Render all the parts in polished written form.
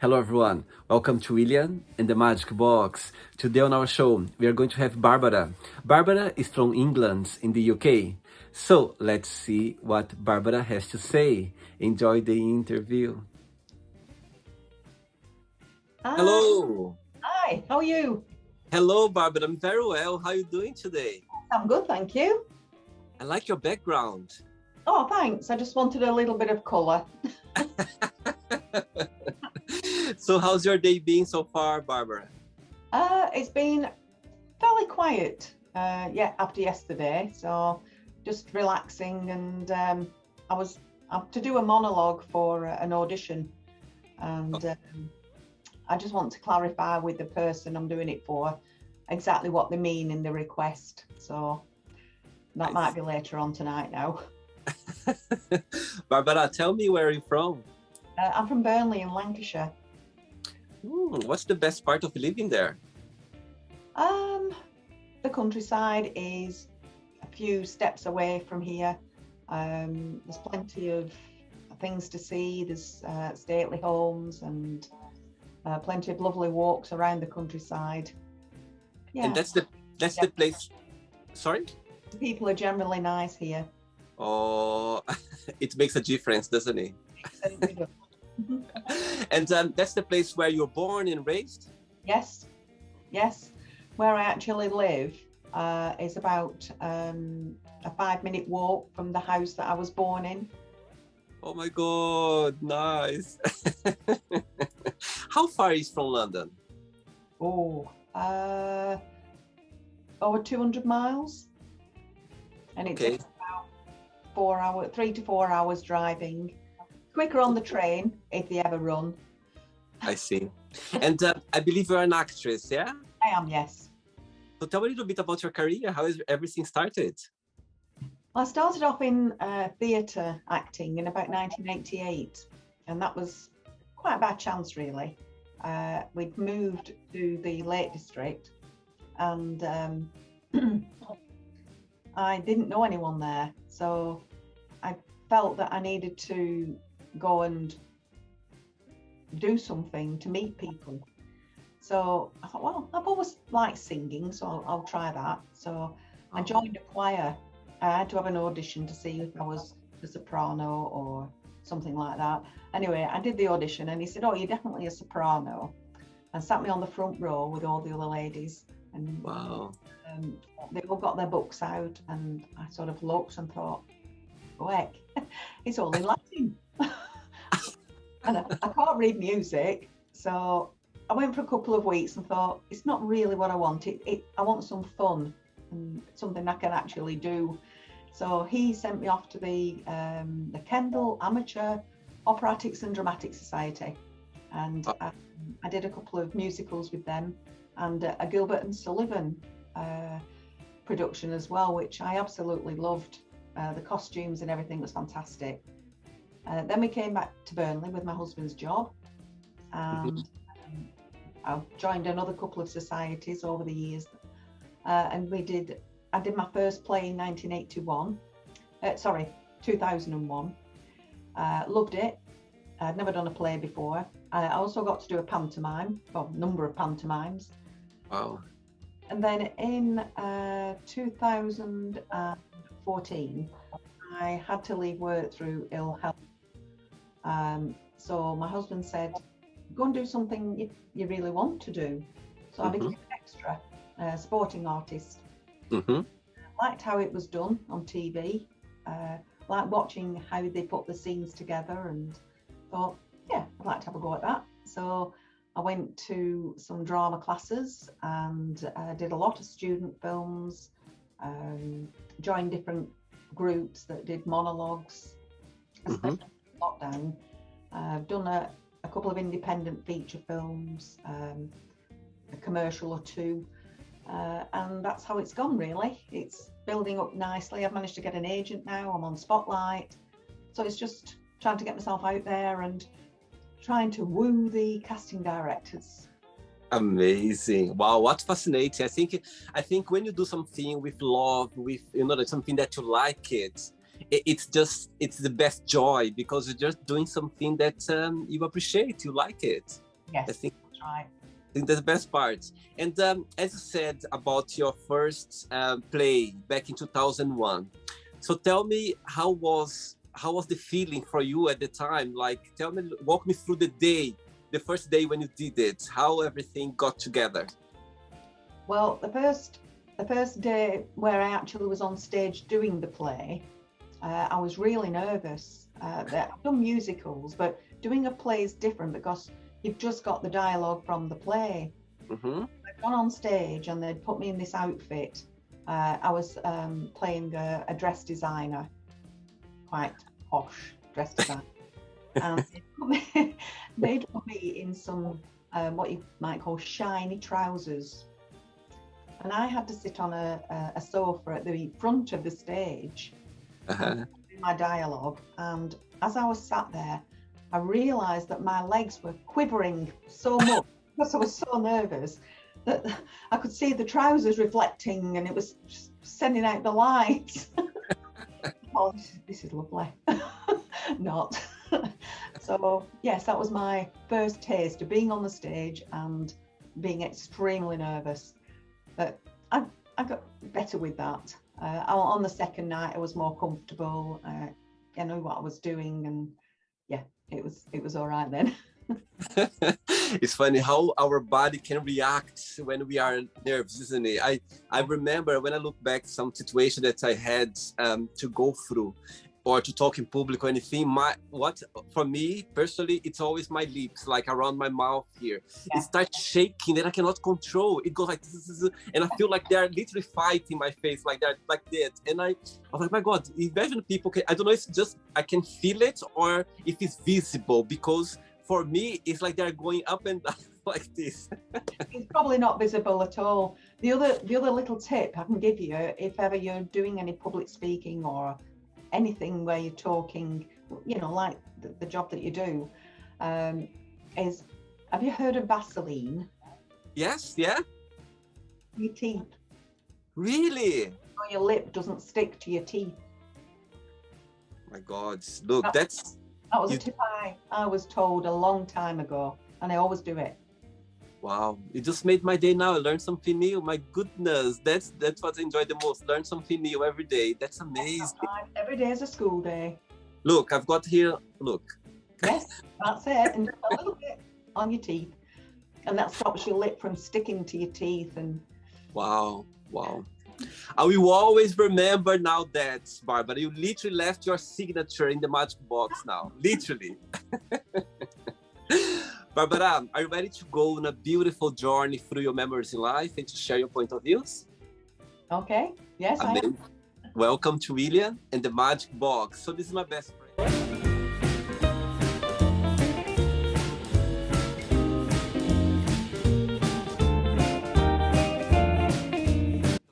Hello everyone, welcome to William and the Magic Box. Today on our show, we are going to have Barbara. Barbara is from England in the UK. So let's see what Barbara has to say. Enjoy the interview. Hi, Hello. hi, how are you? Hello Barbara, I'm very well. How are you doing today? I'm good, thank you. I like your background. Oh, thanks. I just wanted a little bit of colour. So how's your day been so far, Barbara? It's been fairly quiet, after yesterday. So just relaxing, and I was to do a monologue for an audition, and I just want to clarify with the person I'm doing it for exactly what they mean in the request. So that might be later on tonight now. Barbara, tell me, where are you from? I'm from Burnley in Lancashire. What's the best part of living there? The countryside is a few steps away from here. There's plenty of things to see. There's stately homes and plenty of lovely walks around the countryside. Yeah. And that's the place. Sorry? People are generally nice here. Oh, it makes a difference, doesn't it? And that's the place where you're born and raised? Yes. Where I actually live is about a 5-minute walk from the house that I was born in. Oh my God, nice. How far is from London? Oh, over 200 miles. And it takes about 3 to 4 hours driving. Quicker on the train if they ever run. I see. And I believe you're an actress, yeah? I am, yes. So tell me a little bit about your career. How has everything started? Well, I started off in theatre acting in about 1988, and that was quite a bad chance, really. We'd moved to the Lake District, and I didn't know anyone there, so I felt that I needed to go and do something to meet people. So I thought, well, I've always liked singing, so I'll try that. So I joined a choir. I had to have an audition to see if I was a soprano or something like that. Anyway, I did the audition and he said, oh, you're definitely a soprano, and sat me on the front row with all the other ladies. And wow. They all got their books out, and I sort of looked and thought, oh heck, it's all in Latin. And I can't read music, so I went for a couple of weeks and thought, it's not really what I want. I want some fun and something I can actually do. So he sent me off to the Kendal Amateur Operatics and Dramatic Society, and I did a couple of musicals with them, and a Gilbert and Sullivan production as well, which I absolutely loved. The costumes and everything was fantastic. Then we came back to Burnley with my husband's job, and I joined another couple of societies over the years, and I did my first play in 2001. Loved it. I'd never done a play before. I also got to do a pantomime, well, number of pantomimes. Wow. And then in 2014, I had to leave work through ill health. So my husband said, go and do something you really want to do. So I became an extra, sporting artist. Liked how it was done on TV, liked watching how they put the scenes together, and thought, yeah, I'd like to have a go at that. So I went to some drama classes and did a lot of student films, joined different groups that did monologues, especially in lockdown. I've done a couple of independent feature films, a commercial or two, and that's how it's gone, really. It's building up nicely. I've managed to get an agent now. I'm on Spotlight. So it's just trying to get myself out there and trying to woo the casting directors. Amazing. Wow, what fascinating. I think when you do something with love, with something that you like, it's the best joy, because you're just doing something that you appreciate, you like it. Yes, I think that's right. I think that's the best part. And as you said about your first play back in 2001, so tell me how was the feeling for you at the time? Like, walk me through the first day when you did it, how everything got together. Well, the first day where I actually was on stage doing the play, I was really nervous. I've done musicals, but doing a play is different because you've just got the dialogue from the play. Mm-hmm. I'd gone on stage and they'd put me in this outfit. I was playing a dress designer, quite posh dress designer. And they'd put me in some what you might call shiny trousers. And I had to sit on a sofa at the front of the stage, do my dialogue. And as I was sat there, I realised that my legs were quivering so much because I was so nervous that I could see the trousers reflecting and it was sending out the lights. Oh, this is lovely. Not. So yes, that was my first taste of being on the stage and being extremely nervous. But I got better with that. On the second night, I was more comfortable. I knew what I was doing, and yeah, it was all right then. It's funny how our body can react when we are nervous, isn't it? I remember when I look back some situation that I had to go through or to talk in public or anything, for me personally, it's always my lips, like around my mouth here. Yeah. It starts shaking and I cannot control. It goes like this, and I feel like they're literally fighting my face, like they're like that. And I was like, my God, imagine people can, I don't know if it's just I can feel it or if it's visible, because for me, it's like they're going up and down like this. It's probably not visible at all. The other little tip I can give you, if ever you're doing any public speaking or anything where you're talking, like the job that you do, is, have you heard of Vaseline? Yes, yeah. Your teeth. Really? So your lip doesn't stick to your teeth. My God, look, that was a tip I was told a long time ago, and I always do it. Wow, it just made my day now. I learned something new. My goodness, that's what I enjoy the most. Learn something new every day. That's amazing. That's right. Every day is a school day. Look, I've got here, look. Yes, that's it. And just a little bit on your teeth. And that stops your lip from sticking to your teeth. And wow. I will always remember now that, Barbara, you literally left your signature in the magic box now. Literally. Barbara, are you ready to go on a beautiful journey through your memories in life and to share your point of views? Okay. Yes, I am. Welcome to William and the Magic Box. So this is my best friend.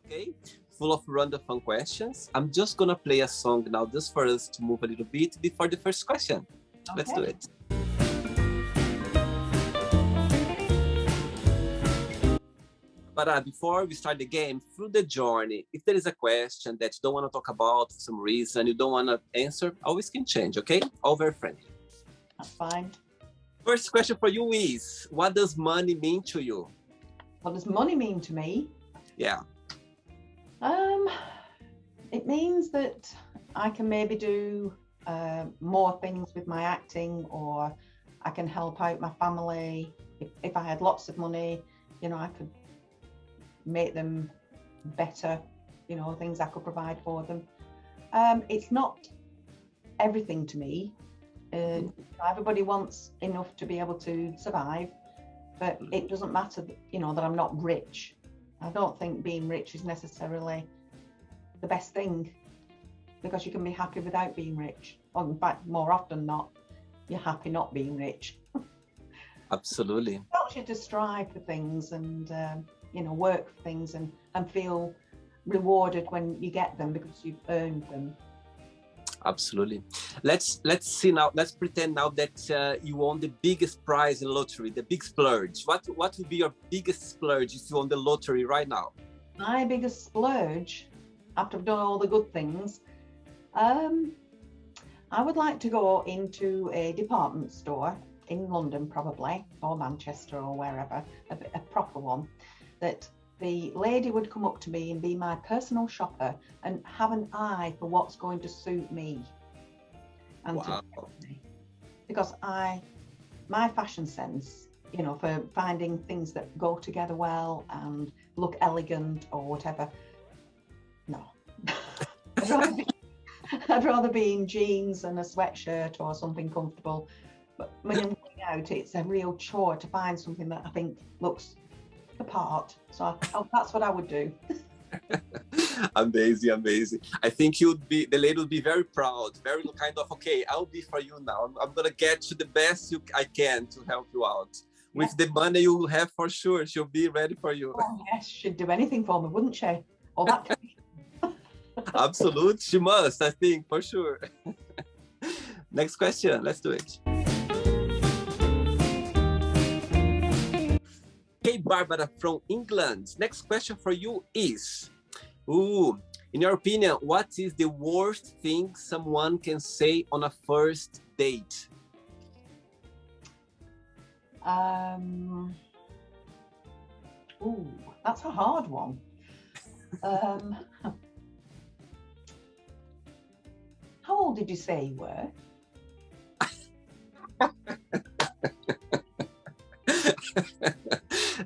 Okay, full of random fun questions. I'm just gonna play a song now just for us to move a little bit before the first question. Okay. Let's do it. But before we start the game, through the journey, if there is a question that you don't want to talk about for some reason, you don't want to answer, always can change, okay? All very friendly. That's fine. First question for you is, what does money mean to you? What does money mean to me? Yeah. It means that I can maybe do more things with my acting, or I can help out my family. If I had lots of money, I could make them better, things I could provide for them. It's not everything to me. Everybody wants enough to be able to survive, but it doesn't matter that, that I'm not rich. I don't think being rich is necessarily the best thing, because you can be happy without being rich. Or in fact, more often not, you're happy not being rich. Absolutely. It helps you to strive for things and work for things and feel rewarded when you get them because you've earned them. Absolutely. Let's see now. Let's pretend now that you won the biggest prize in lottery, the big splurge. What would be your biggest splurge if you won the lottery right now? My biggest splurge, after I've done all the good things, I would like to go into a department store in London probably, or Manchester or wherever, a proper one, that the lady would come up to me and be my personal shopper and have an eye for what's going to suit me. And Wow. because my fashion sense, you know, for finding things that go together well and look elegant or whatever, no. I'd rather be in jeans and a sweatshirt or something comfortable. But when I'm going out, it's a real chore to find something that I think looks the part. So that's what I would do. Amazing, amazing. I think the lady would be very proud, very kind of, okay, I'll be for you now. I'm gonna get you the best I can to help you out. With the money you have, for sure, she'll be ready for you. Oh yes, she'd do anything for me, wouldn't she? Or that. Absolutely, she must, I think, for sure. Next question, let's do it. Hey, Barbara from England. Next question for you is, in your opinion, what is the worst thing someone can say on a first date? That's a hard one. How old did you say you were?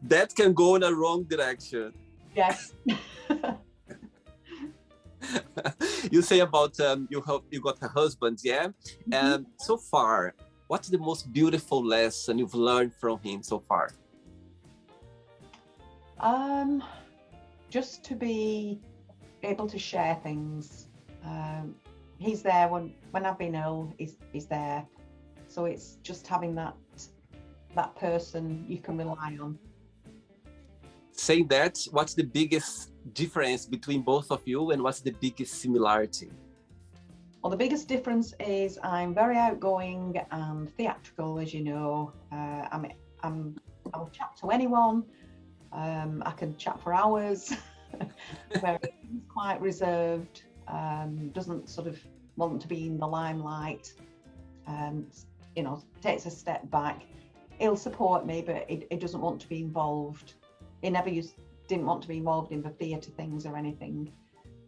That can go in a wrong direction. Yes. You say about you got a husband, yeah? And so far, what's the most beautiful lesson you've learned from him so far? Just to be able to share things. He's there when I've been ill. He's there, so it's just having that person you can rely on. Saying that, what's the biggest difference between both of you, and what's the biggest similarity? Well, the biggest difference is I'm very outgoing and theatrical, as you know. I'll chat to anyone. I can chat for hours. Where he's quite reserved, doesn't sort of want to be in the limelight. You know, takes a step back. He'll support me, but he doesn't want to be involved. He never didn't want to be involved in the theatre things or anything.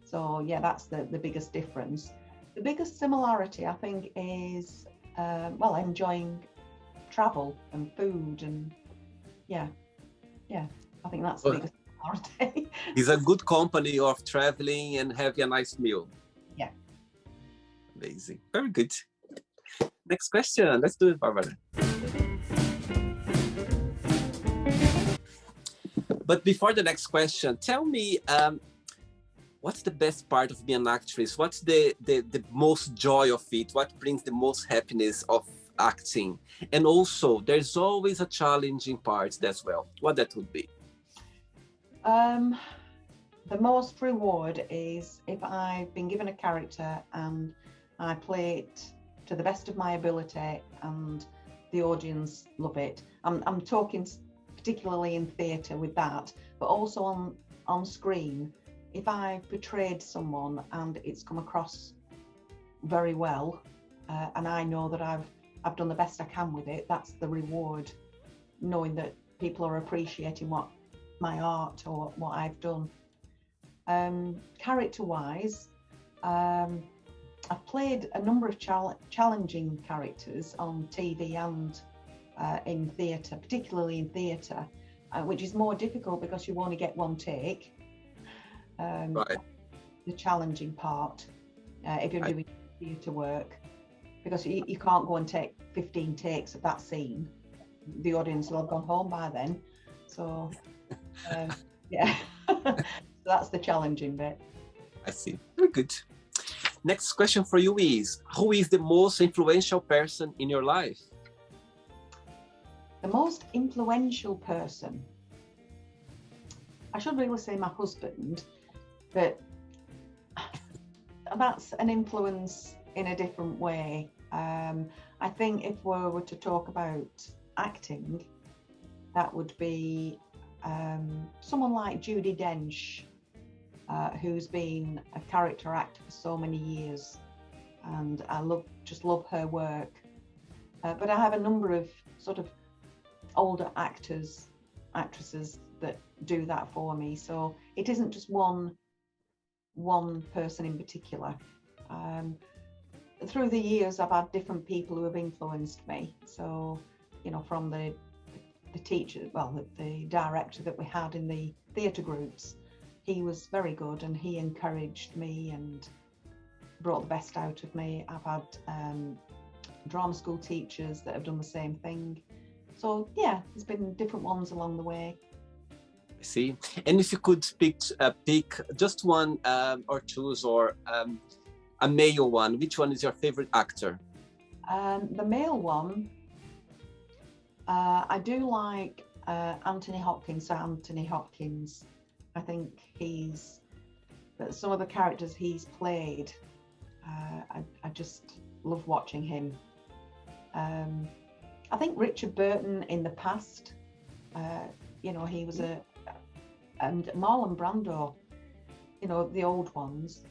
So yeah, that's the biggest difference. The biggest similarity, I think, is enjoying travel and food, and yeah, I think that's the biggest similarity. He's a good company of traveling and having a nice meal. Yeah. Amazing. Very good. Next question. Let's do it, Barbara. But before the next question, tell me, what's the best part of being an actress? What's the most joy of it? What brings the most happiness of acting? And also, there's always a challenging part as well. What that would be? The most reward is if I've been given a character and I play it to the best of my ability and the audience love it. I'm talking particularly in theatre with that, but also on screen. If I've portrayed someone and it's come across very well, and I know that I've done the best I can with it, that's the reward, knowing that people are appreciating my art or what I've done. Character-wise, I've played a number of challenging characters on TV and in theatre, particularly in theatre, which is more difficult because you only get one take. Right. The challenging part, if you're doing theatre work, because you can't go and take 15 takes of that scene. The audience will have gone home by then. So, yeah, so that's the challenging bit. I see. Very good. Next question for you is, who is the most influential person in your life? The most influential person, I should really say my husband, but that's an influence in a different way. I think if we were to talk about acting, that would be someone like Judi Dench, who's been a character actor for so many years, and I just love her work. But I have a number of sort of older actresses that do that for me. So it isn't just one person in particular. Through the years, I've had different people who have influenced me. So, you know, from the teacher, well, the director that we had in the theatre groups, he was very good and he encouraged me and brought the best out of me. I've had drama school teachers that have done the same thing. So yeah, there's been different ones along the way. I see. And if you could pick just one or choose, or a male one, which one is your favorite actor? The male one, I do like Anthony Hopkins. So Anthony Hopkins, I think some of the characters he's played, I just love watching him. I think Richard Burton in the past, you know, he was and Marlon Brando, you know, the old ones.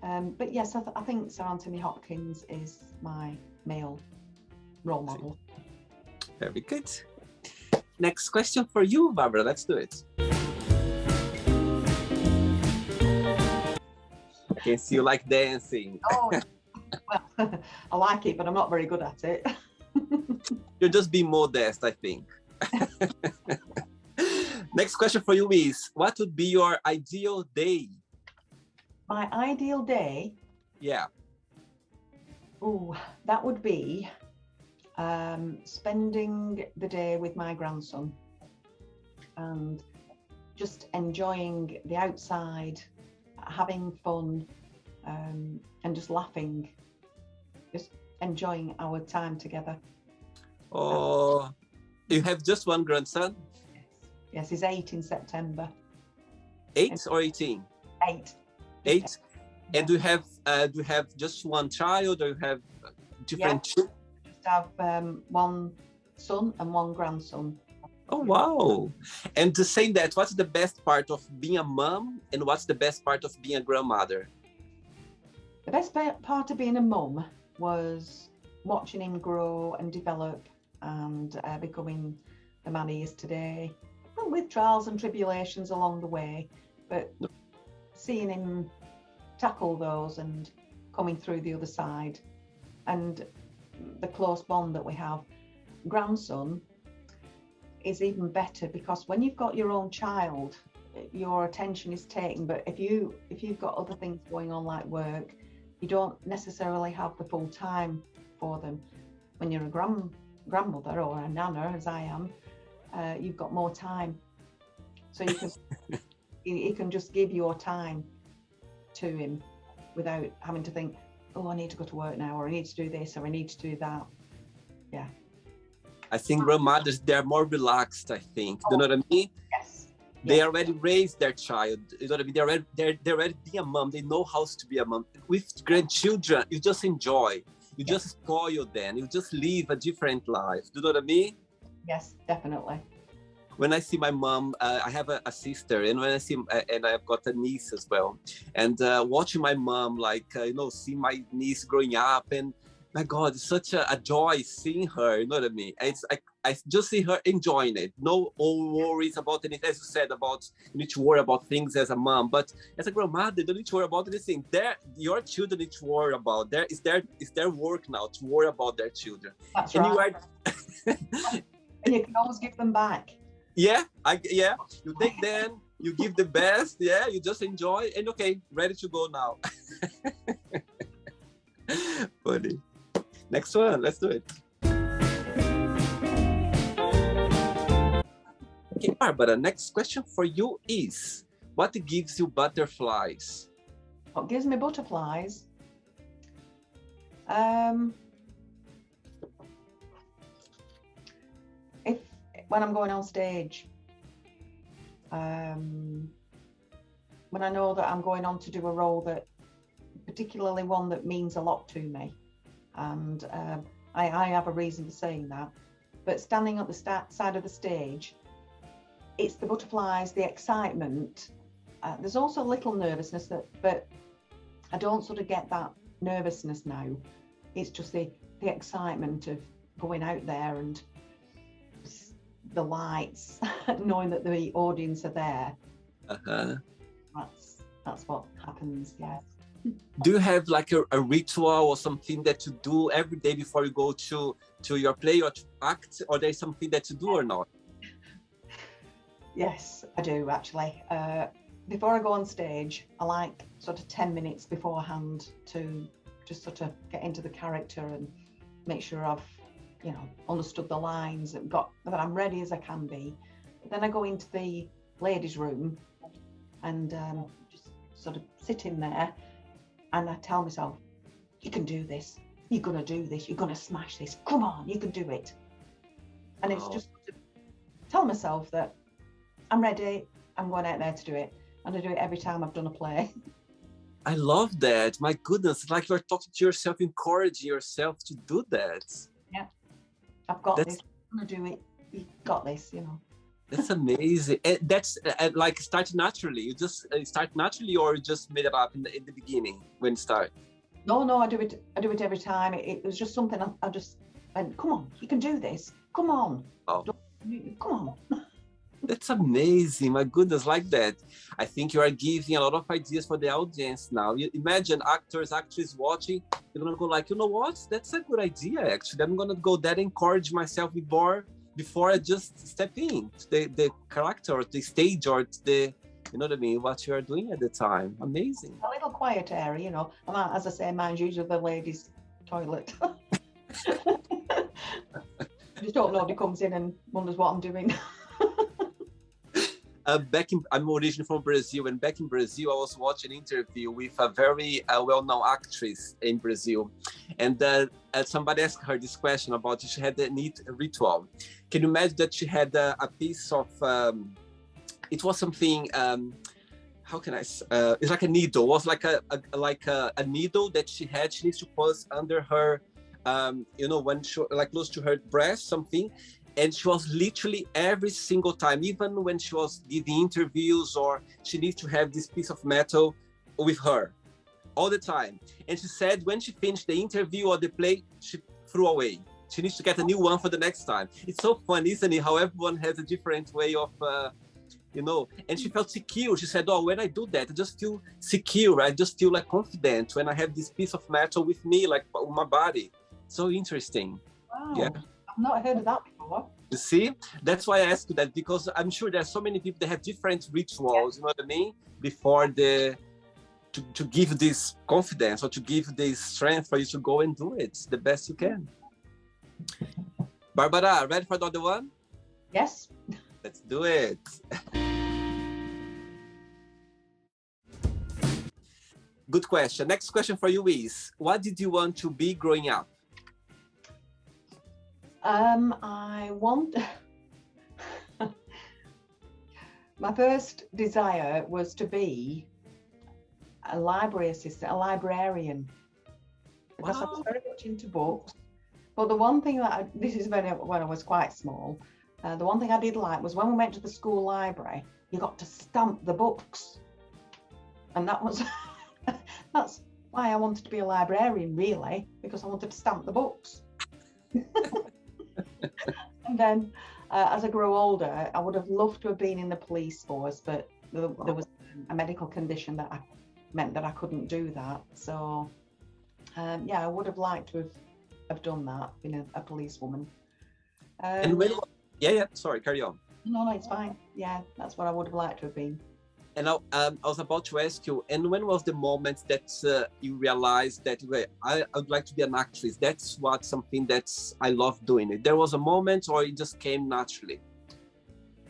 But yes, I think Sir Anthony Hopkins is my male role model. Very good. Next question for you, Barbara. Let's do it. I can see you like dancing. Oh, well, I like it, but I'm not very good at it. You're just being modest, I think. Next question for you is, what would be your ideal day? My ideal day? Yeah. Oh, that would be spending the day with my grandson and just enjoying the outside, having fun, and just laughing, just enjoying our time together. Oh, you have just one grandson? Yes, he's 8 in September. 8 or 18? 8. 8? Yeah. And do you have just one child, or you have different children? Just have one son and one grandson. Oh, wow. And to say that, what's the best part of being a mom, and what's the best part of being a grandmother? The best part of being a mum was watching him grow and develop and becoming the man he is today, and with trials and tribulations along the way, but seeing him tackle those and coming through the other side, and the close bond that we have. Grandson is even better, because when you've got your own child, your attention is taken, but if you've got other things going on like work, you don't necessarily have the full time for them. When you're a grandmother or a nana, as I am, you've got more time, so you can just give your time to him without having to think, oh, I need to go to work now, or I need to do this, or I need to do that. Yeah. I think grandmothers, they're more relaxed, I think. You know what I mean? Yes. They already raised their child. You know what I mean? They're already being a mom. They know how to be a mom. With grandchildren, you just enjoy. You just spoil them. You just live a different life. You know what I mean? Yes, definitely. When I see my mom, I have a sister, and when I see, and I've got a niece as well, and watching my mom, like, see my niece growing up, and my God, it's such a joy seeing her, you know what I mean? I just see her enjoying it. No worries about anything, as you said, about you need to worry about things as a mom, but as a grandmother, you don't need to worry about anything. Your children need to worry about. It's their work now to worry about their children. That's right. And you can always give them back. Yeah, you take them, you give the best, yeah, you just enjoy, and okay, ready to go now. Funny. Next one, let's do it. Okay, Barbara, next question for you is, what gives you butterflies? What gives me butterflies? When I'm going on stage, when I know that I'm going on to do a role that, particularly one that means a lot to me, and I have a reason for saying that, but standing at the side of the stage, it's the butterflies, the excitement. There's also a little nervousness, but I don't sort of get that nervousness now. It's just the excitement of going out there and the lights, knowing that the audience are there. Uh-huh. That's what happens. Yes. Do you have like a ritual or something that you do every day before you go to your play or to act, or there's something that you do or not? Yes, I do actually. Before I go on stage, I like sort of 10 minutes beforehand to just sort of get into the character and make sure I've, understood the lines and that I'm ready as I can be. But then I go into the ladies' room and just sort of sit in there, and I tell myself, you can do this. You're going to do this. You're going to smash this. Come on, you can do it. And it's just to tell myself that I'm ready. I'm going out there to do it. And I do it every time I've done a play. I love that. My goodness, it's like you're talking to yourself, encouraging yourself to do that. Yeah. I've got this. I'm going to do it. You've got this, That's amazing. And that's like start naturally. You just start naturally, or you just made it up in the beginning when you start? No, I do it every time. It was just something I just went, come on, you can do this. Come on. Oh. Come on. That's amazing. My goodness, like that. I think you are giving a lot of ideas for the audience now. You imagine actors, actresses watching, they're going to go like, you know what? That's a good idea, actually. I'm going to go there and encourage myself before I just step in to the character or the stage or the, you know what I mean, what you are doing at the time. Amazing. A little quiet area, and as I say, mine's usually the ladies' toilet. I just hope nobody comes in and wonders what I'm doing. I'm originally from Brazil, and back in Brazil, I was watching an interview with a very well-known actress in Brazil, and somebody asked her this question about if she had a neat ritual. Can you imagine that she had a piece of, it was something, how can I, it's like a needle, it was like a needle that she needs to put under her, when she, like close to her breast, something. And she was literally every single time, even when she was giving interviews, or she needs to have this piece of metal with her all the time. And she said when she finished the interview or the play, she threw away. She needs to get a new one for the next time. It's so fun, isn't it? How everyone has a different way of, and she felt secure. She said, when I do that, I just feel secure. I just feel like confident when I have this piece of metal with me, like my body. So interesting. Wow. Yeah. I've not heard of that before. You see, that's why I asked you that, because I'm sure there's so many people that have different rituals, you know what I mean, before to give this confidence or to give this strength for you to go and do it the best you can. Barbara, ready for the other one? Yes. Let's do it. Good question. Next question for you is, what did you want to be growing up? I want. My first desire was to be a library assistant, a librarian, because I was very much into books. But the one thing this is when I was quite small. The one thing I did like was when we went to the school library, you got to stamp the books, and that was that's why I wanted to be a librarian, really, because I wanted to stamp the books. And then as I grew older, I would have loved to have been in the police force, but there was a medical condition that meant that I couldn't do that. So I would have liked to have done that, been a policewoman. And when, sorry, carry on. No, it's fine. Yeah, that's what I would have liked to have been. And I was about to ask you, and when was the moment that you realized that I would like to be an actress? That's something that's I love doing it. There was a moment, or it just came naturally?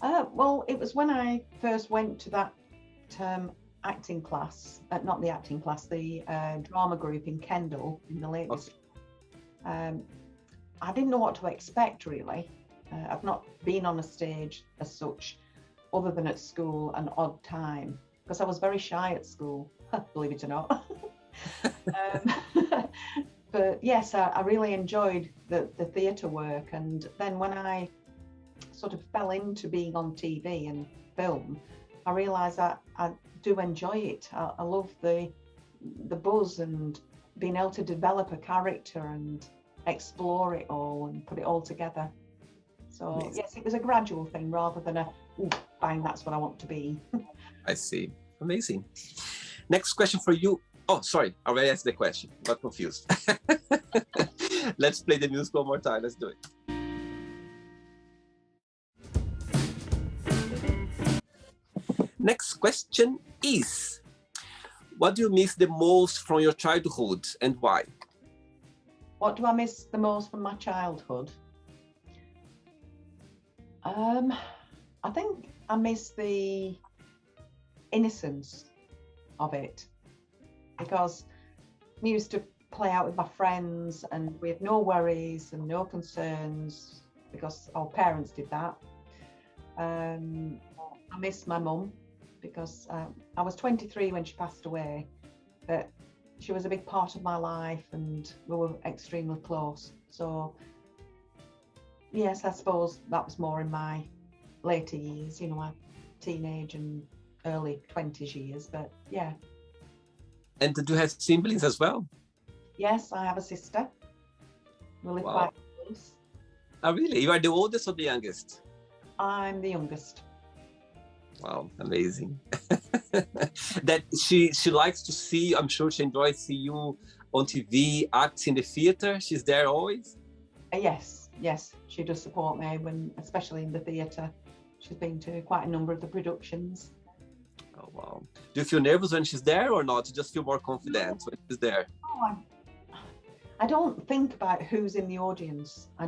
Well, it was when I first went to that acting class, not the acting class, the drama group in Kendal in the latest. Okay. I didn't know what to expect, really. I've not been on a stage as such, other than at school an odd time, because I was very shy at school, believe it or not. But yes, I really enjoyed the theatre work, and then when I sort of fell into being on TV and film, I realised that I do enjoy it. I love the buzz and being able to develop a character and explore it all and put it all together. So Amazing. yes, it was a gradual thing rather than a, "Ooh, bang, that's what I want to be." I see. Amazing. Next question for you. Oh, sorry. I already asked the question. Got confused. Let's play the music one more time. Let's do it. Next question is, what do you miss the most from your childhood and why? What do I miss the most from my childhood? I think I miss the innocence of it, because we used to play out with my friends and we had no worries and no concerns because our parents did that. I miss my mum because I was 23 when she passed away, but she was a big part of my life and we were extremely close. So yes, I suppose that was more in my later years, you know, my teenage and early 20s years, but yeah. And do you have siblings as well? Yes, I have a sister. We live quite close. Oh, really? You are the oldest or the youngest? I'm the youngest. Wow, amazing. That she likes to see, I'm sure she enjoys see you on TV, acts in the theater. She's there always? Yes, she does support me when, especially in the theatre. She's been to quite a number of the productions. Oh, wow. Do you feel nervous when she's there or not? You just feel more confident when she's there? Oh, I don't think about who's in the audience. I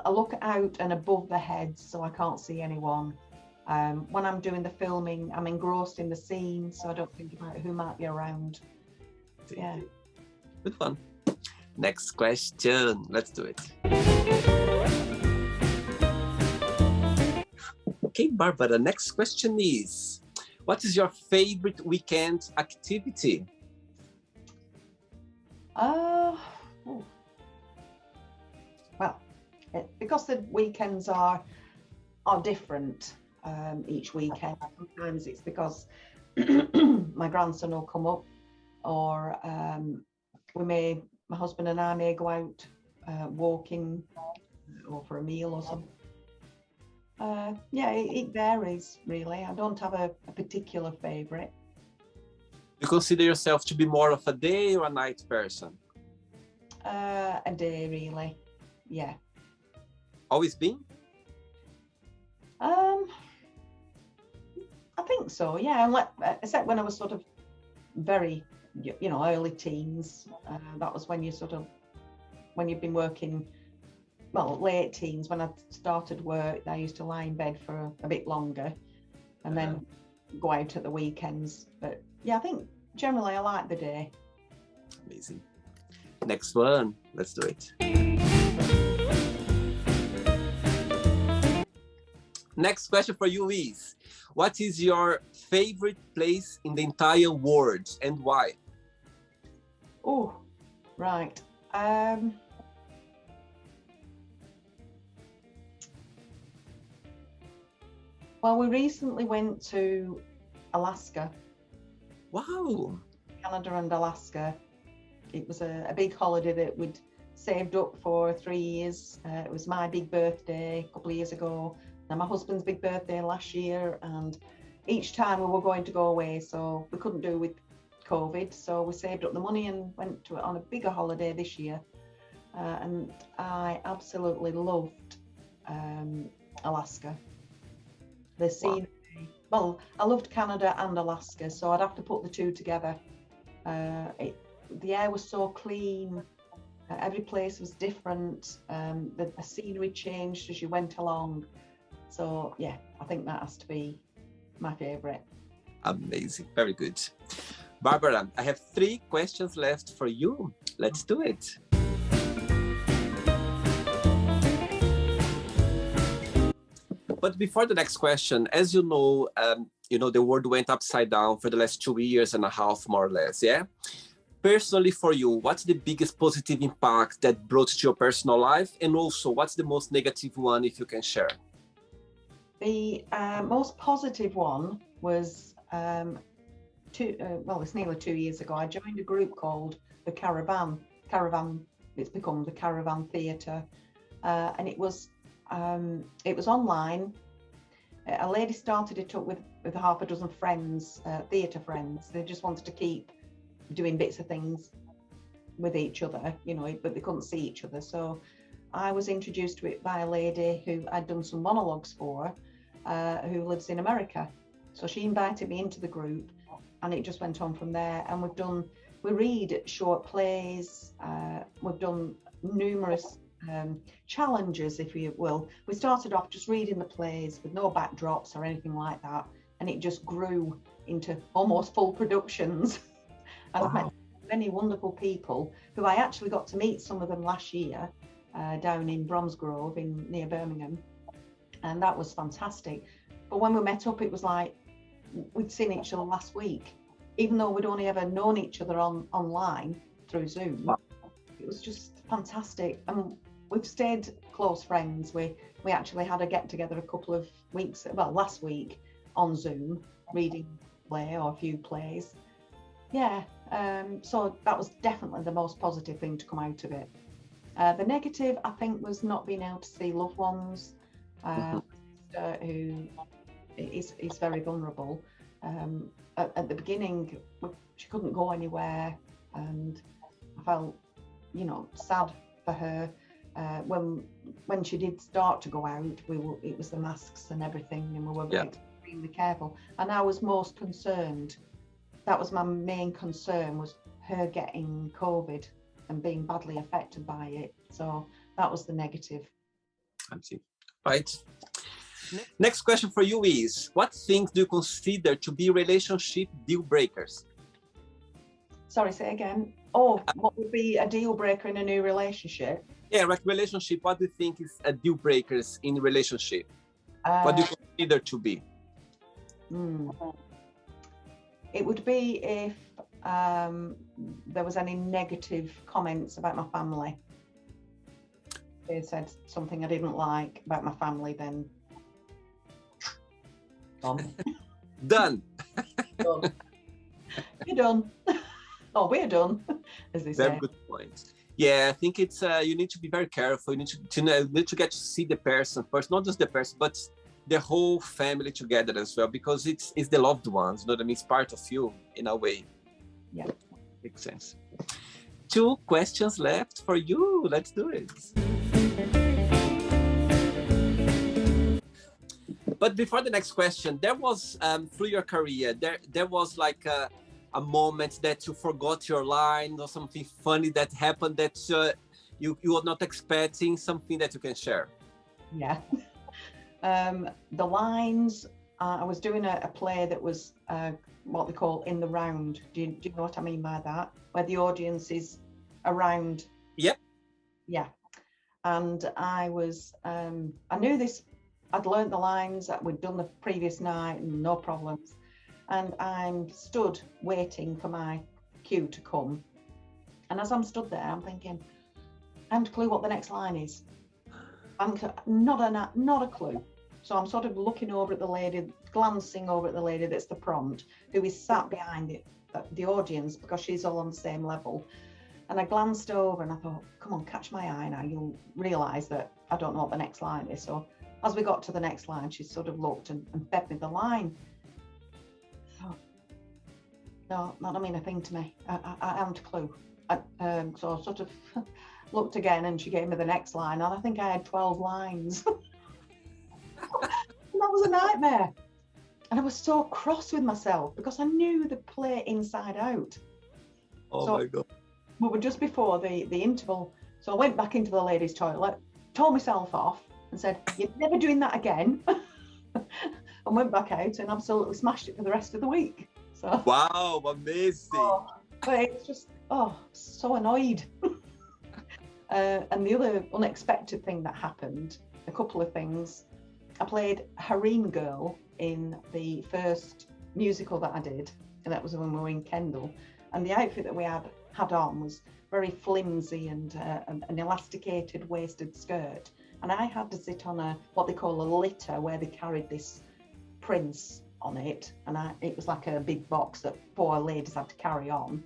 look out and above the heads so I can't see anyone. When I'm doing the filming, I'm engrossed in the scene, so I don't think about who might be around. Yeah. Good one. Next question. Let's do it. Okay, Barbara, the next question is, what is your favorite weekend activity? Well, because the weekends are different each weekend. Sometimes it's because my grandson will come up, or my husband and I may go out walking or for a meal or something. Yeah, it varies really. I don't have a particular favorite. You consider yourself to be more of a day or a night person? A day really, yeah. Always been? I think so, yeah. Except when I was sort of very, early teens. That was when when you've been working, well, late teens. When I started work, I used to lie in bed for a bit longer and then go out at the weekends. But yeah, I think generally I like the day. Amazing. Next one, let's do it. Next question for you is, what is your favorite place in the entire world and why? Oh, right. Well, we recently went to Alaska. Wow. Canada and Alaska. It was a big holiday that we'd saved up for 3 years. It was my big birthday a couple of years ago, and my husband's big birthday last year, and each time we were going to go away, so we couldn't do with COVID, so we saved up the money and went to it on a bigger holiday this year. And I absolutely loved Alaska. The scenery. Well, I loved Canada and Alaska, so I'd have to put the two together. The air was so clean. Every place was different. The scenery changed as you went along. So yeah, I think that has to be my favorite. Amazing. Very good. Barbara, I have 3 questions left for you. Let's do it. But before the next question, as you know, the world went upside down for the last 2 years and a half, more or less, yeah? Personally for you, what's the biggest positive impact that brought to your personal life? And also, what's the most negative one, if you can share? The most positive one was, it's nearly 2 years ago, I joined a group called the Caravan. Caravan it's become the Caravan Theatre, and it was online. A lady started it up with half a dozen friends, theatre friends. They just wanted to keep doing bits of things with each other, you know, but they couldn't see each other. So I was introduced to it by a lady who I'd done some monologues for, who lives in America. So she invited me into the group, and it just went on from there. And we read short plays, we've done numerous challenges, if you will. We started off just reading the plays with no backdrops or anything like that, and it just grew into almost full productions. And I've met many wonderful people who I actually got to meet some of them last year down in Bromsgrove near Birmingham, and that was fantastic. But when we met up, it was like we'd seen each other last week, even though we'd only ever known each other online through Zoom. It was just fantastic, and we've stayed close friends. We actually had a get together a couple of weeks, well, last week on Zoom, reading a play or a few plays. Yeah, so that was definitely the most positive thing to come out of it. The negative, I think, was not being able to see loved ones, who is very vulnerable. At the beginning, she couldn't go anywhere, and I felt, you know, sad for her. When she did start to go out, it was the masks and everything, and we were extremely careful. And I was most concerned. That was my main concern, was her getting COVID and being badly affected by it. So that was the negative. I see. Right. Next question for you is, what things do you consider to be relationship deal breakers? Sorry, say again. Oh, what would be a deal breaker in a new relationship? Yeah, like relationship, what do you think is a deal breakers in relationship? What do you consider to be? It would be if there was any negative comments about my family. If they said something I didn't like about my family, then done. Done. Done. You're done. Oh, we're done, as they say. Very good point. Yeah, I think it's you need to be very careful. You need to get to see the person first, not just the person, but the whole family together as well, because it's the loved ones, you know what I mean? It's part of you in a way. Yeah. Makes sense. 2 questions left for you. Let's do it. But before the next question, there was through your career, there was like a moment that you forgot your line or something funny that happened that you were not expecting, something that you can share. Yeah. The lines, I was doing a play that was what they call in the round. Do you know what I mean by that? Where the audience is around. Yep. Yeah. And I was, I knew this, I'd learnt the lines that we'd done the previous night and no problems. And I'm stood waiting for my cue to come. And as I'm stood there, I'm thinking, I haven't a clue what the next line is. Not a clue. So I'm sort of looking over at the lady, glancing over at the lady that's the prompt, who is sat behind the audience, because she's all on the same level. And I glanced over and I thought, come on, catch my eye now. You'll realise that I don't know what the next line is. So as we got to the next line, she sort of looked and fed me the line. I thought, no, not mean a thing to me. I haven't a clue. So I sort of looked again and she gave me the next line. And I think I had 12 lines. And that was a nightmare. And I was so cross with myself because I knew the play inside out. Oh my God. We were just before the interval. So I went back into the ladies' toilet, told myself off and said, you're never doing that again. And went back out and absolutely smashed it for the rest of the week. So, wow, amazing. But it's just, so annoyed. And the other unexpected thing that happened, a couple of things. I played Harem Girl in the first musical that I did, and that was when we were in Kendal. And the outfit that we had on was very flimsy and an elasticated waisted skirt. And I had to sit on what they call a litter, where they carried this prince on it. And it was like a big box that 4 ladies had to carry on.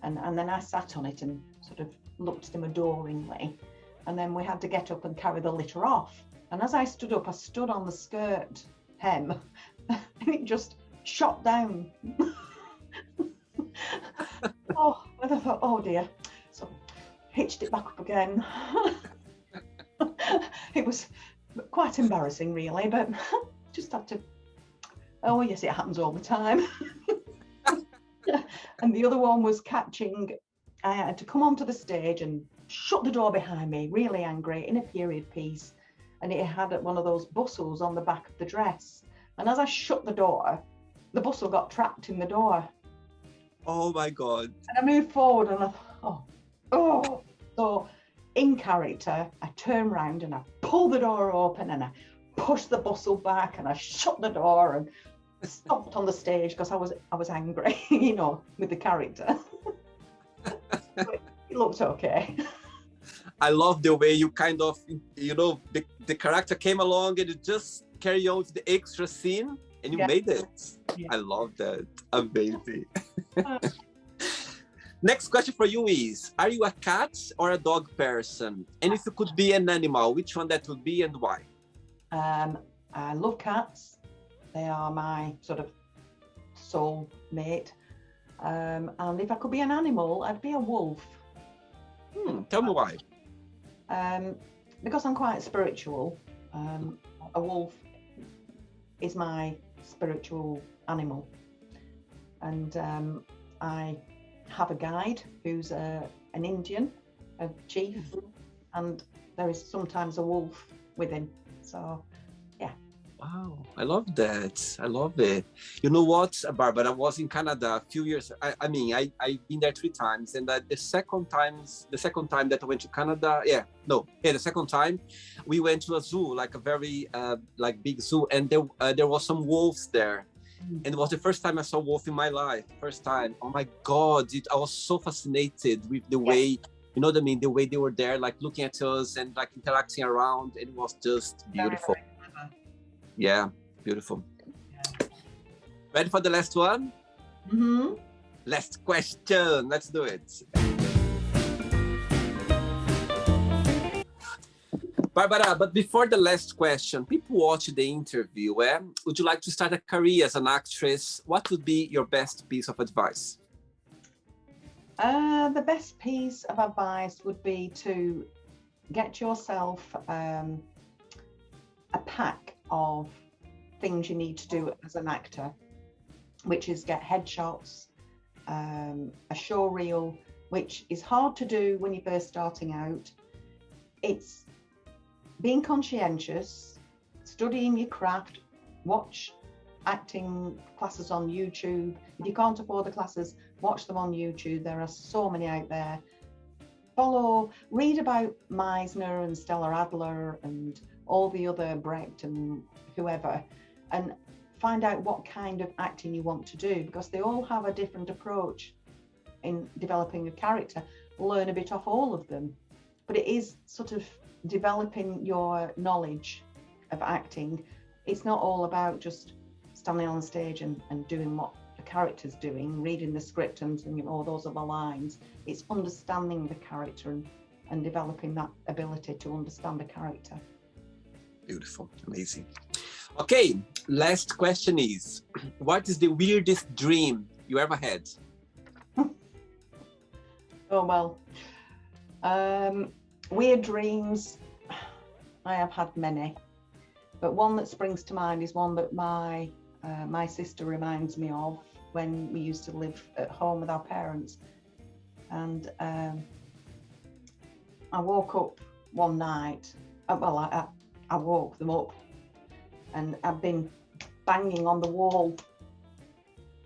And then I sat on it and sort of looked at him adoringly. And then we had to get up and carry the litter off. And as I stood up, I stood on the skirt hem and it just shot down. Oh, and I thought, oh dear. So hitched it back up again. It was quite embarrassing, really, but just had to, oh yes, it happens all the time. And the other one was catching, I had to come onto the stage and shut the door behind me, really angry, in a period piece. And it had one of those bustles on the back of the dress. And as I shut the door, the bustle got trapped in the door. Oh my God. And I moved forward and I thought, oh. So in character, I turned round and I pulled the door open and I pushed the bustle back and I shut the door and stopped on the stage because I was angry, you know, with the character. But it looked okay. I love the way you kind of, you know, the character came along and you just carry on with the extra scene and you made it. Yeah. I love that. Amazing. Next question for you is, are you a cat or a dog person? And if you could be an animal, which one that would be and why? I love cats. They are my sort of soul mate. And if I could be an animal, I'd be a wolf. Tell me why. Because I'm quite spiritual. A wolf is my spiritual animal. And I have a guide who's an Indian, a chief, and there is sometimes a wolf with him. So, yeah. Wow, I love that. I love it. You know what, Barbara? I was in Canada a few years. I've been there 3 times, and the second time that I went to Canada, the second time we went to a zoo, like a very big zoo, and there was some wolves there. And it was the first time I saw wolf in my life. First time. Oh my God! I was so fascinated with the way, you know what I mean, the way they were there, like looking at us and like interacting around. And it was just beautiful. Yeah, beautiful. Yeah. Ready for the last one? Mm-hmm. Last question. Let's do it. Barbara, but before the last question, people watch the interview. Would you like to start a career as an actress? What would be your best piece of advice? The best piece of advice would be to get yourself a pack of things you need to do as an actor, which is get headshots, a show reel, which is hard to do when you're first starting out. It's being conscientious, studying your craft, watch acting classes on YouTube. If you can't afford the classes, watch them on YouTube. There are so many out there. Read about Meisner and Stella Adler and all the other Brecht and whoever, and find out what kind of acting you want to do, because they all have a different approach in developing a character. Learn a bit off all of them, but it is sort of developing your knowledge of acting. It's not all about just standing on stage and doing what the character's doing, reading the script and all those other lines. It's understanding the character and developing that ability to understand a character. Beautiful, amazing. Okay, last question is, what is the weirdest dream you ever had? Oh, well, weird dreams, I have had many, but one that springs to mind is one that my sister reminds me of when we used to live at home with our parents. And I woke up one night, I woke them up, and I'd been banging on the wall.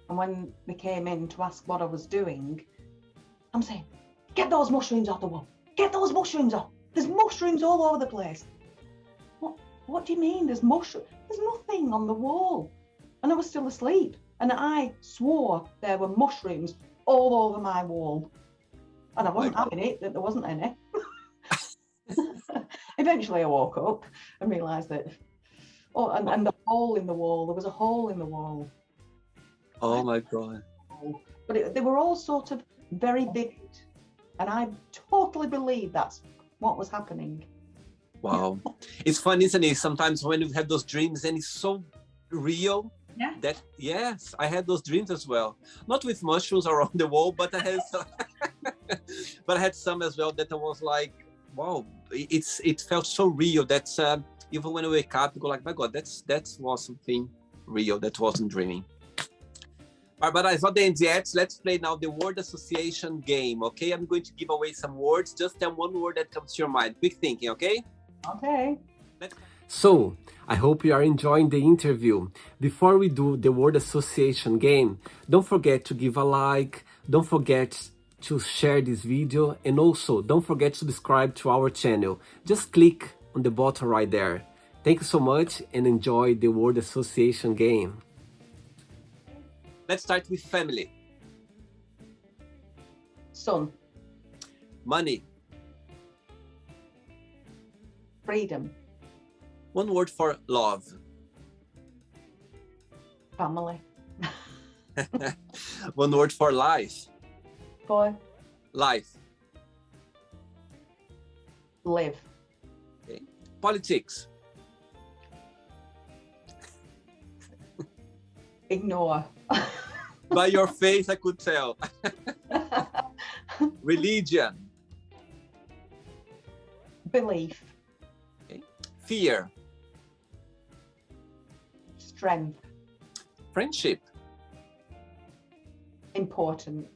And when they came in to ask what I was doing, I'm saying, get those mushrooms off the wall. Get those mushrooms off. There's mushrooms all over the place. What do you mean there's mushrooms? There's nothing on the wall. And I was still asleep. And I swore there were mushrooms all over my wall. And I wasn't having it, that there wasn't any. Eventually I woke up and realised that, and the hole in the wall, there was a hole in the wall. Oh my God. But they were all sort of very big. And I totally believe that's what was happening. Wow. It's fun, isn't it? Sometimes when you have those dreams and it's so real. Yeah. That, yes, I had those dreams as well. Not with mushrooms around the wall, but I had some, but I had some as well that I was like, wow, it felt so real that even when I wake up, you go like, my God, that was something real. That wasn't dreaming. Barbara, it's not the end yet. Let's play now the word association game, okay? I'm going to give away some words. Just tell one word that comes to your mind. Quick thinking, okay? Okay. So, I hope you are enjoying the interview. Before we do the word association game, don't forget to give a like, don't forget to share this video, and also don't forget to subscribe to our channel. Just click on the button right there. Thank you so much and enjoy the word association game. Let's start with family. Son. Money. Freedom. One word for love. Family. One word for life. Boy. Life. Live. Okay. Politics. Ignore. By your face, I could tell. Religion. Belief. Okay. Fear. Strength. Friendship. Important.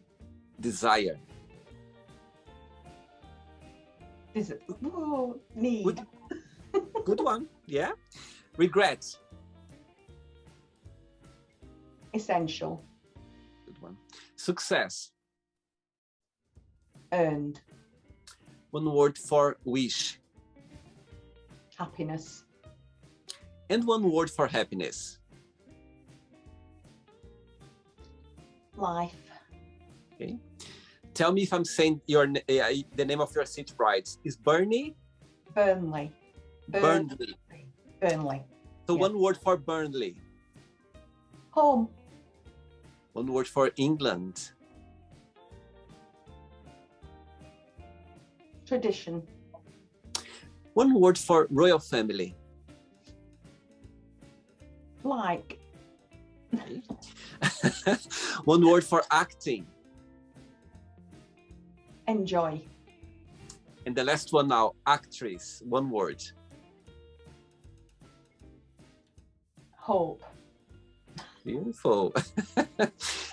Desire. Need. Good. Good one. Yeah. Regret. Essential. Good one. Success. Earned. One word for wish. Happiness. And one word for happiness. Life. Okay. Tell me if I'm saying the name of your city right. Is Burnley? Burnley. Burnley. Burnley. So Yeah. one word for Burnley. Home. One word for England. Tradition. One word for royal family. Like. Okay. One word for acting. Enjoy. And the last one now, actress. One word. Hope. Beautiful.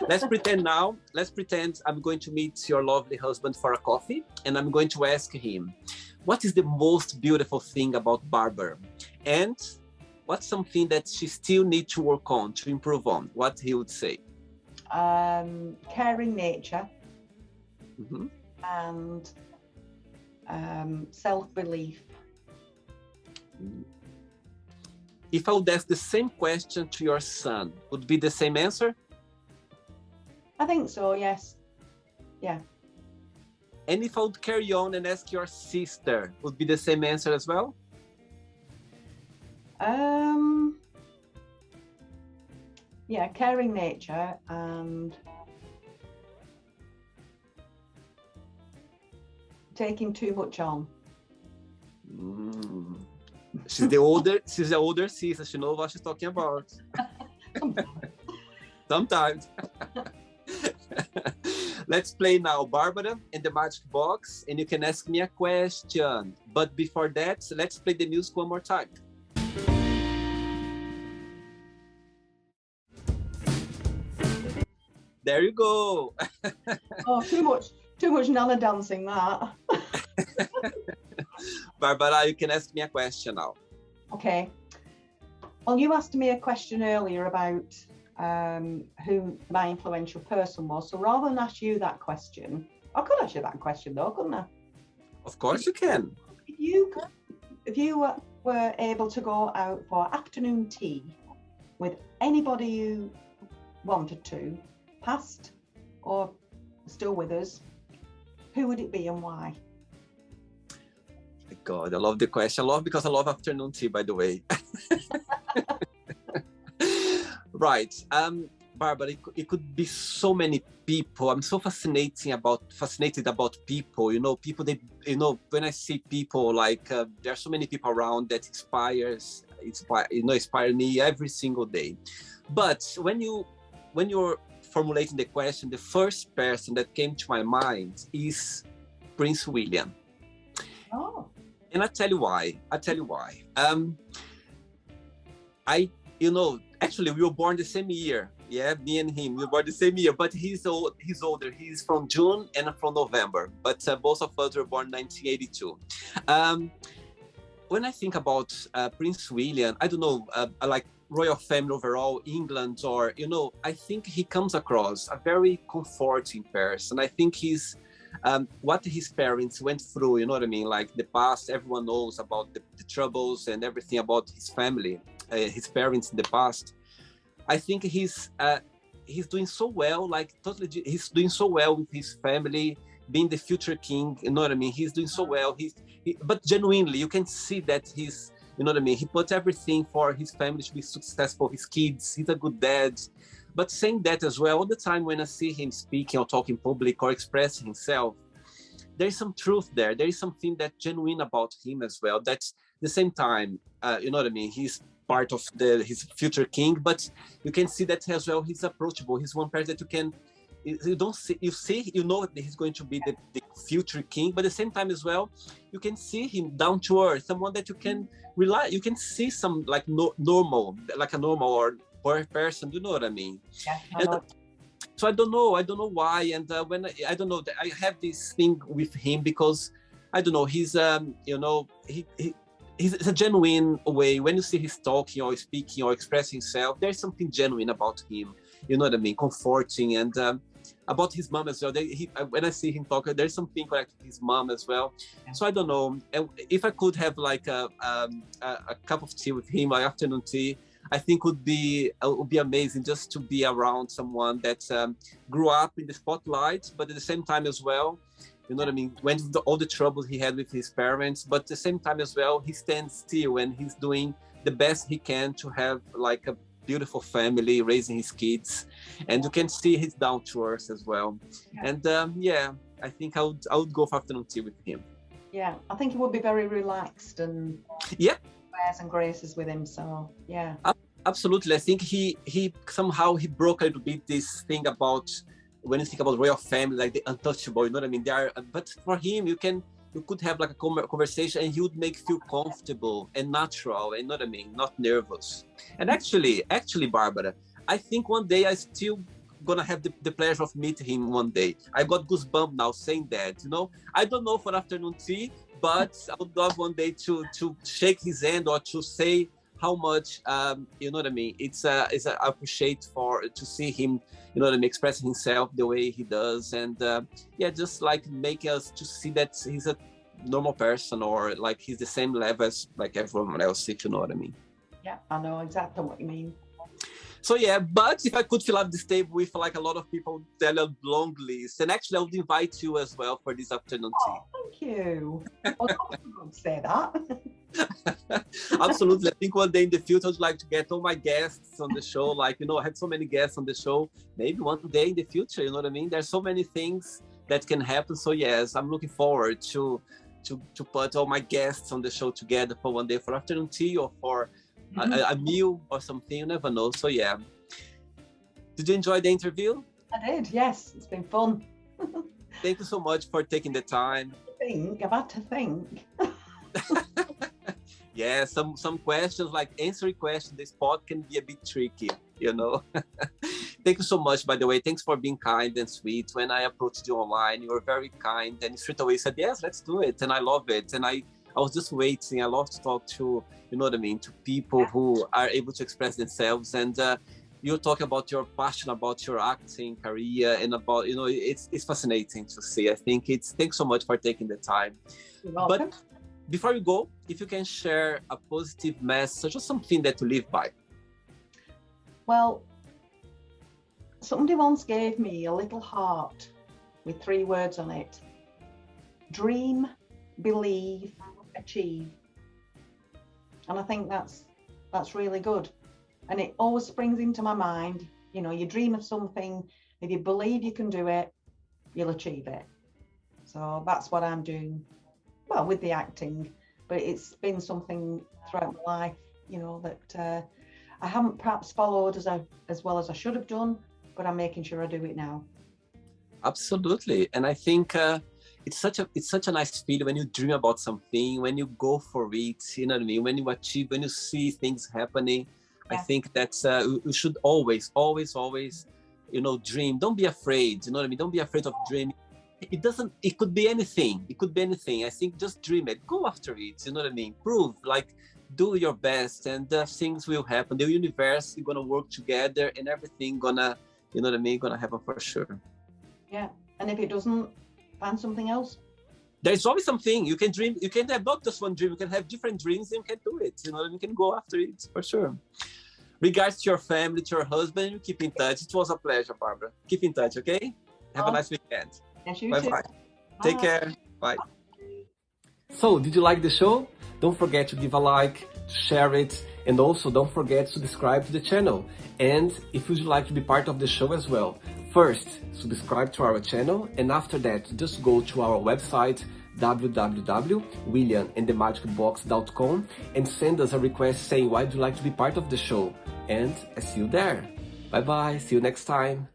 Let's pretend now. Let's pretend I'm going to meet your lovely husband for a coffee, and I'm going to ask him, what is the most beautiful thing about Barbara? And what's something that she still needs to work on, to improve on? What he would say? Caring nature. Mm-hmm. And self-belief. If I would ask the same question to your son, would be the same answer? I think so, yes. Yeah. And if I would carry on and ask your sister, would be the same answer as well? Yeah, caring nature and taking too much on. She's the older sister. She knows what she's talking about. Sometimes. Let's play now, Barbara, in the magic box, and you can ask me a question. But before that, let's play the music one more time. There you go. Oh, too much Nana dancing, that. Barbara, you can ask me a question now. Okay. Well, you asked me a question earlier about who my influential person was. So rather than ask you that question, I could ask you that question though, couldn't I? Of course you can. If you were able to go out for afternoon tea with anybody you wanted to, past or still with us, who would it be and why? God, I love the question. I love because I love afternoon tea, by the way. Right. Barbara, it could be so many people. I'm so fascinated about people. People that when I see people like there are so many people around that inspire me every single day. But when you're formulating the question, the first person that came to my mind is Prince William. Oh. And I tell you why. Actually, we were born the same year. Yeah, me and him, we were born the same year. But he's older. He's from June and I'm from November. But both of us were born in 1982. When I think about Prince William, I don't know, I like royal family overall, England, or, I think he comes across a very comforting person. I think he's what his parents went through, you know what I mean? Like the past, everyone knows about the troubles and everything about his family, his parents in the past. I think he's doing so well, he's doing so well with his family, being the future king, you know what I mean? He's doing so well. But genuinely, you can see that he's, you know what I mean? He put everything for his family to be successful, his kids, he's a good dad. But saying that as well, all the time when I see him speaking or talking public or expressing himself, there is some truth there. There is something that's genuine about him as well. That's the same time, you know what I mean? He's part of his future king, but you can see that as well. He's approachable. He's one person that you know that he's going to be the future king, but at the same time as well, you can see him down to earth, someone that you can rely. You can see some like normal or poor person. You know what I mean? Yeah, I know. So I don't know why, and when I don't know, I have this thing with him because I don't know. He's He's a genuine way. When you see he's talking or speaking or expressing himself, there's something genuine about him. You know what I mean? Comforting. And about his mom as well. When I see him talk, there's something connected to his mom as well. So I don't know. If I could have like a cup of tea with him, or afternoon tea, I think would be amazing just to be around someone that grew up in the spotlight, but at the same time as well, you know what I mean? Went through all the troubles he had with his parents, but at the same time as well, he stands still and he's doing the best he can to have like a beautiful family, raising his kids, and you can see he's down to earth as well. Yeah. And I think I would go for afternoon tea with him. Yeah, I think he would be very relaxed and airs and graces with him. So yeah, absolutely. I think he somehow broke a little bit this thing about. When you think about royal family, like the untouchable, you know what I mean? But for him, you could have like a conversation and he would make you feel comfortable and natural, and you know what I mean? Not nervous. And actually, Barbara, I think one day I still gonna have the pleasure of meeting him one day. I got goosebumps now saying that, you know? I don't know for afternoon tea, but I would love one day to shake his hand or to say how much, you know what I mean? I appreciate to see him, you know what I mean, expressing himself the way he does. And just like make us to see that he's a normal person, or like he's the same level as like everyone else, if you know what I mean. Yeah, I know exactly what you mean. So but if I could fill up this table with like a lot of people, tell a long list, and actually I would invite you as well for this afternoon tea. Thank you. Well, I would say that. Absolutely. I think one day in the future I'd like to get all my guests on the show. Like, you know, I have so many guests on the show. Maybe one day in the future, you know what I mean? There's so many things that can happen. So yes, I'm looking forward to put all my guests on the show together for one day for afternoon tea or for a meal or something. You never know. So yeah. Did you enjoy the interview? I did, yes. It's been fun. Thank you so much for taking the time. I've had to think. Yeah, some questions, like answering questions, this pod can be a bit tricky, you know. Thank you so much, by the way. Thanks for being kind and sweet. When I approached you online, you were very kind and straight away said, yes, let's do it. And I love it. And I was just waiting. I love to talk to, you know what I mean, to people who are able to express themselves. And you talk about your passion, about your acting career, and about, you know, it's fascinating to see. I think thanks so much for taking the time. You're welcome. But before you go, if you can share a positive message or something that you live by. Well, somebody once gave me a little heart with 3 words on it. Dream, believe, achieve. And I think that's really good. And it always springs into my mind You know, you dream of something, if you believe you can do it, you'll achieve it. So that's what I'm doing, well, with the acting, but it's been something throughout my life, you know, that I haven't perhaps followed as well as I should have done, but I'm making sure I do it now. Absolutely, and I think it's such a nice feeling when you dream about something, when you go for it. You know what I mean? When you achieve, when you see things happening. Yeah. I think that's you should always, you know, dream. Don't be afraid. You know what I mean? Don't be afraid of dreaming. It could be anything. It could be anything. I think just dream it. Go after it. You know what I mean? Prove, like, do your best, and things will happen. The universe is gonna work together, and everything gonna, you know what I mean, gonna happen for sure. Yeah, and if it doesn't, find something else. There's always something. You can dream. You can have not just one dream. You can have different dreams, and you can do it. You know, you can go after it for sure. Regards to your family, to your husband, you keep in touch. It was a pleasure, Barbara. Keep in touch, okay? Have a nice weekend. Yes, you bye too. bye. Take care. Bye. So, did you like the show? Don't forget to give a like, share it, and also don't forget to subscribe to the channel. And if you'd like to be part of the show as well, first, subscribe to our channel, and after that, just go to our website, www.williamandthemagicbox.com, and send us a request saying why you'd like to be part of the show. And I see you there. Bye bye, see you next time.